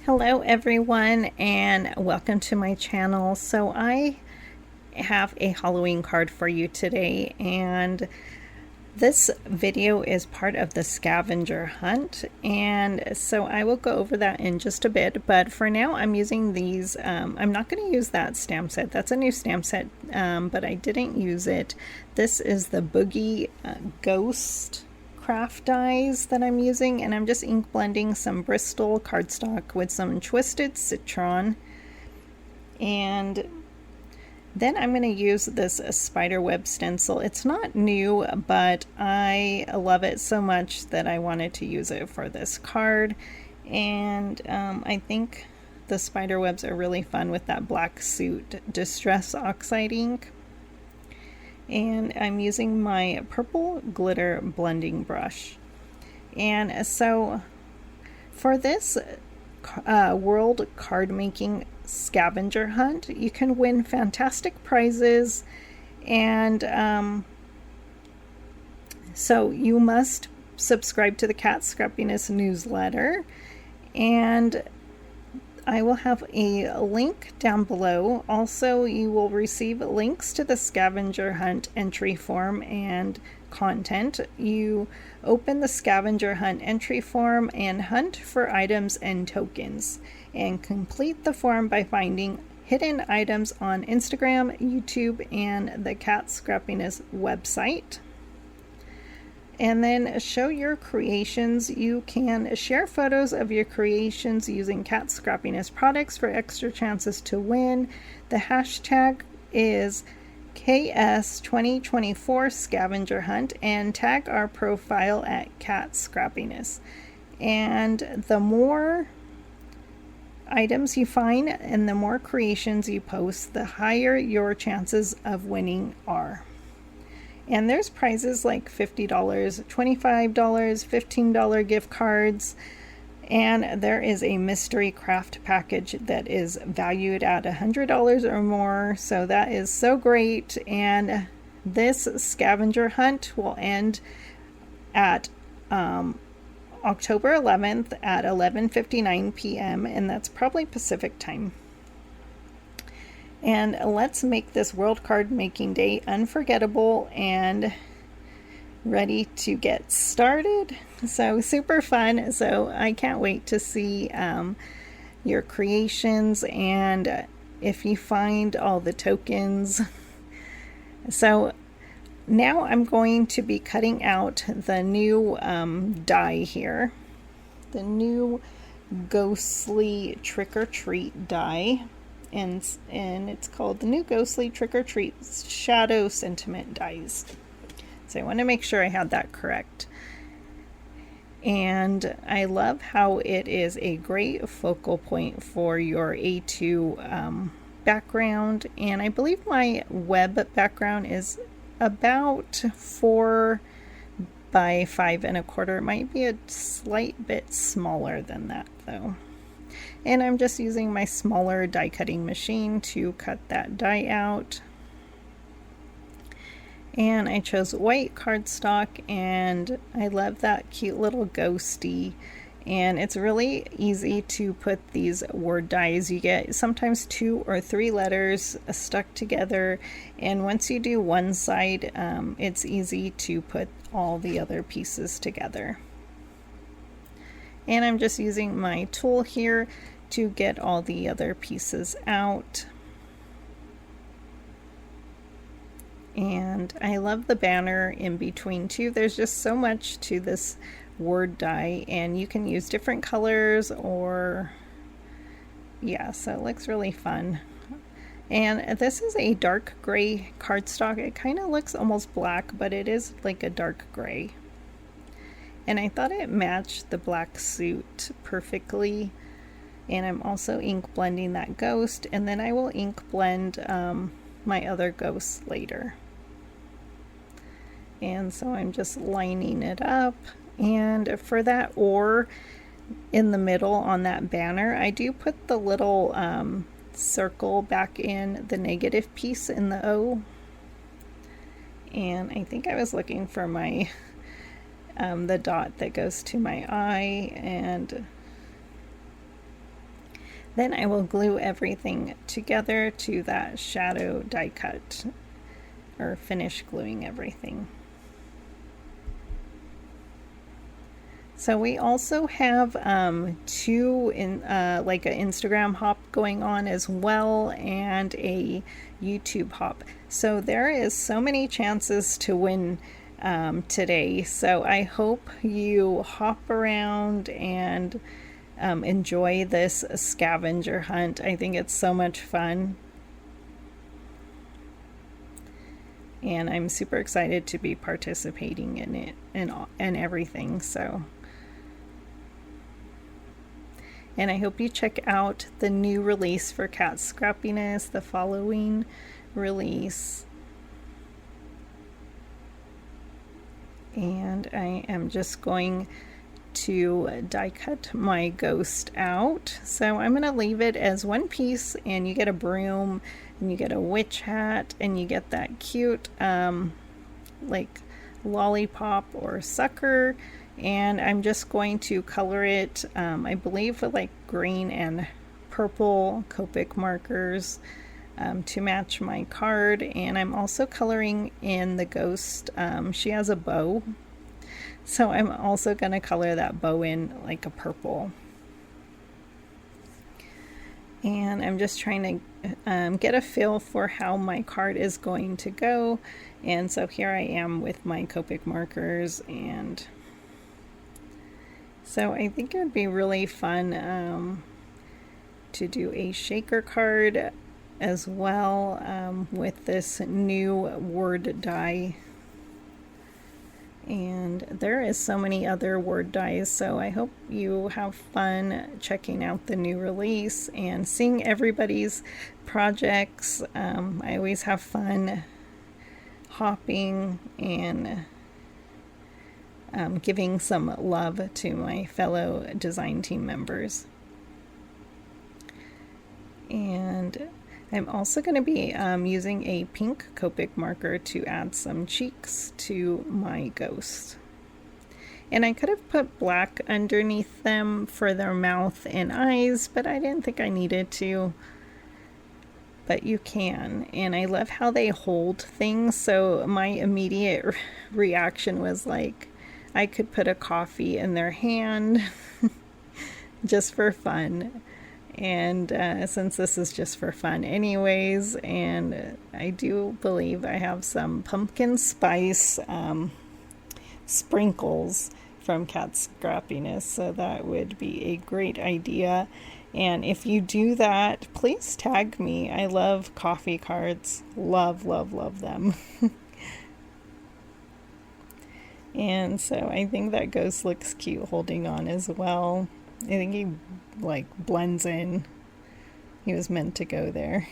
Hello everyone and welcome to my channel. So I have a Halloween card for you today, and this video is part of the scavenger hunt, and so I will go over that in just a bit, but for now I'm using these. I'm not going to use that stamp set. That's a new stamp set, but I didn't use it. This is the Boogie Ghost craft dies that I'm using, and I'm just ink blending some Bristol cardstock with some Twisted Citron, and then I'm going to use this spider web stencil. It's not new, but I love it so much that I wanted to use it for this card, and I think the spider webs are really fun with that Black Suit Distress Oxide ink. And I'm using my purple glitter blending brush. And so for this world card making scavenger hunt, you can win fantastic prizes, and so you must subscribe to the Kat Scrappiness newsletter, and I will have a link down below. Also, you will receive links to the scavenger hunt entry form and content. You open the scavenger hunt entry form and hunt for items and tokens, and complete the form by finding hidden items on Instagram, YouTube, and the Kat Scrappiness website. And then show your creations. You can share photos of your creations using Kat Scrappiness products for extra chances to win. The hashtag is KS2024 Scavenger Hunt, and tag our profile at Kat Scrappiness. And the more items you find and the more creations you post, the higher your chances of winning are. And there's prizes like $50, $25, $15 gift cards, and there is a mystery craft package that is valued at $100 or more, so that is so great. And this scavenger hunt will end at October 11th at 11:59 p.m., and that's probably Pacific time. And let's make this World Card Making Day unforgettable and ready to get started. So super fun. So I can't wait to see your creations, and if you find all the tokens. So now I'm going to be cutting out the new die here, the new Ghostly Trick or Treat die. And it's called the new Ghostly Trick or Treat Shadow Sentiment dies. So I want to make sure I had that correct. And I love how it is a great focal point for your A2 background. And I believe my web background is about 4 by 5 1/4. It might be a slight bit smaller than that though. And I'm just using my smaller die cutting machine to cut that die out. And I chose white cardstock, and I love that cute little ghosty. And it's really easy to put these word dies. You get sometimes 2 or 3 letters stuck together, and once you do one side, it's easy to put all the other pieces together. And I'm just using my tool here to get all the other pieces out. And I love the banner in between too. There's just so much to this word die, and you can use different colors, or yeah, so it looks really fun. And this is a dark gray cardstock. It kind of looks almost black, but it is like a dark gray. And I thought it matched the black suit perfectly. And I'm also ink blending that ghost, and then I will ink blend my other ghosts later. And so I'm just lining it up. And for that or in the middle on that banner, I do put the little circle back in the negative piece in the O. And I think I was looking for my the dot that goes to my eye, and Then I will glue everything together to that shadow die cut, or finish gluing everything. So we also have two like an Instagram hop going on as well, and a YouTube hop. So there is so many chances to win today. So I hope you hop around and enjoy this scavenger hunt. I think it's so much fun. And I'm super excited to be participating in it and everything. And I hope you check out the new release for Kat Scrappiness, the following release. And I am just going to die cut my ghost out. So I'm going to leave it as one piece, and you get a broom, and you get a witch hat, and you get that cute like lollipop or sucker. And I'm just going to color it, I believe, with like green and purple Copic markers to match my card. And I'm also coloring in the ghost. She has a bow, so I'm also going to color that bow in like a purple. And I'm just trying to get a feel for how my card is going to go. And so here I am with my Copic markers, and so I think it would be really fun to do a shaker card as well with this new word die. And there is so many other word dies, so I hope you have fun checking out the new release and seeing everybody's projects. I always have fun hopping and giving some love to my fellow design team members. And I'm also going to be using a pink Copic marker to add some cheeks to my ghost. And I could have put black underneath them for their mouth and eyes, but I didn't think I needed to. But you can. And I love how they hold things, so my immediate reaction was like, I could put a coffee in their hand just for fun. And since this is just for fun anyways, and I do believe I have some pumpkin spice sprinkles from Kat Scrappiness, so that would be a great idea. And if you do that, please tag me. I love coffee cards. Love, love, love them. And so I think that ghost looks cute holding on as well. I think he like blends in. He was meant to go there.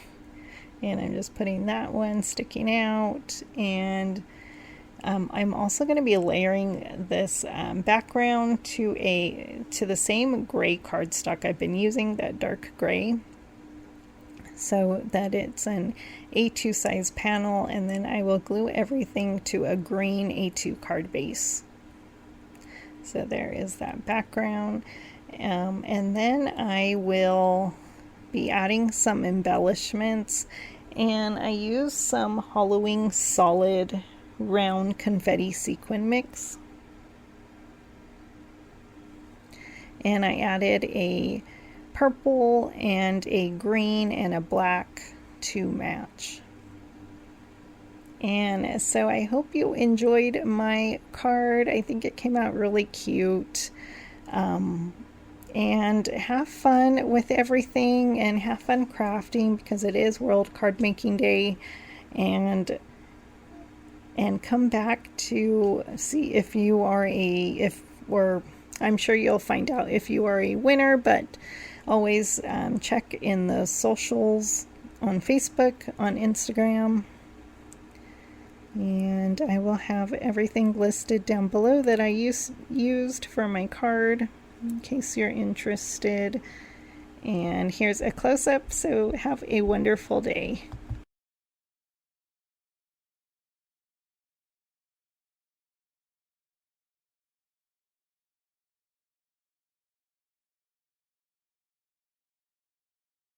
And I'm just putting that one sticking out. And I'm also going to be layering this background to the same gray cardstock I've been using, that dark gray, so that it's an A2 size panel, and then I will glue everything to a green A2 card base. So there is that background. And then I will be adding some embellishments, and I use some Halloween solid round confetti sequin mix, and I added a purple and a green and a black to match. And so I hope you enjoyed my card. I think it came out really cute. And have fun with everything, and have fun crafting, because it is World Card Making Day. And come back to see if you are I'm sure you'll find out if you are a winner, but always check in the socials on Facebook, on Instagram. And I will have everything listed down below that I used for my card, in case you're interested. And here's a close-up, so have a wonderful day.